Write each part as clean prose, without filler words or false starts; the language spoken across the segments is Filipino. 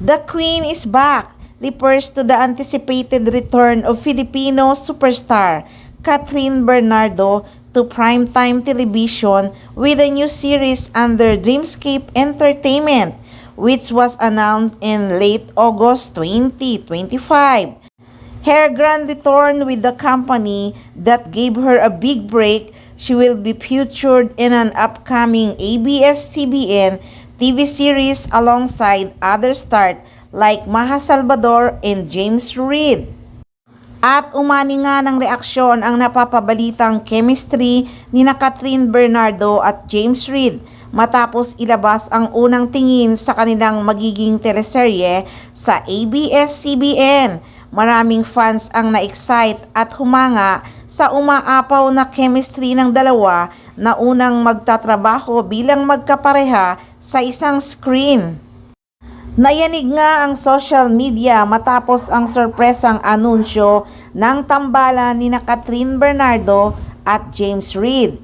The Queen is Back refers to the anticipated return of Filipino superstar Catherine Bernardo to primetime television with a new series under Dreamscape Entertainment, which was announced in late August 2025. Her grand return with the company that gave her a big break, she will be featured in an upcoming ABS-CBN TV series alongside other stars like Maha Salvador and James Reid. At umani nga ng reaksyon ang napapabalitang chemistry ni Catherine Bernardo at James Reid matapos ilabas ang unang tingin sa kanilang magiging teleserye sa ABS-CBN. Maraming fans ang na-excite at humanga sa umaapaw na chemistry ng dalawa na unang magtatrabaho bilang magkapareha sa isang screen. Nayanig nga ang social media matapos ang sorpresang anunsyo ng tambalan ni Catherine Bernardo at James Reid.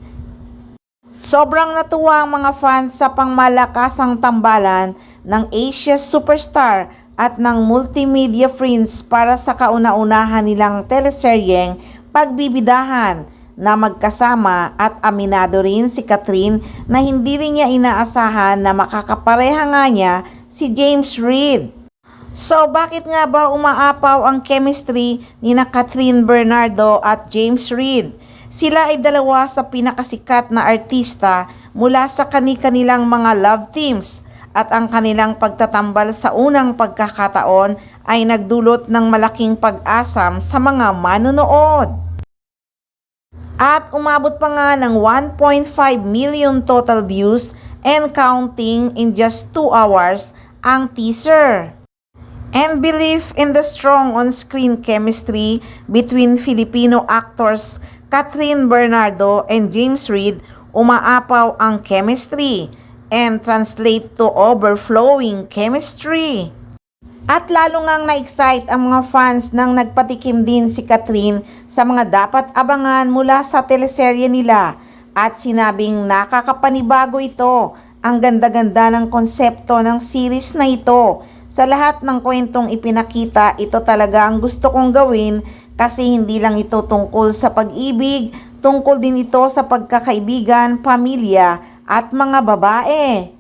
Sobrang natuwa ang mga fans sa pangmalakasang tambalan ng Asia's superstar at ng multimedia friends para sa kauna-unahan nilang teleseryeng Pagbibidahan na magkasama, at aminado rin si Catherine na hindi rin niya inaasahan na makakapareha nga niya si James Reid. So bakit nga ba umaapaw ang chemistry ni Catherine Bernardo at James Reid? Sila ay dalawa sa pinakasikat na artista mula sa kani-kanilang mga love teams, at ang kanilang pagtatambal sa unang pagkakataon ay nagdulot ng malaking pag-asam sa mga manonood. At umabot pa nga ng 1.5 million total views and counting in just 2 hours ang teaser. And belief in the strong on-screen chemistry between Filipino actors Catherine Bernardo and James Reid, umaapaw ang chemistry and translate to overflowing chemistry. At lalo ngang na-excite ang mga fans nang nagpatikim din si Catherine sa mga dapat abangan mula sa teleserye nila, at sinabing nakakapanibago ito. Ang ganda-ganda ng konsepto ng series na ito. Sa lahat ng kwentong ipinakita, ito talaga ang gusto kong gawin kasi hindi lang ito tungkol sa pag-ibig, tungkol din ito sa pagkakaibigan, pamilya at mga babae.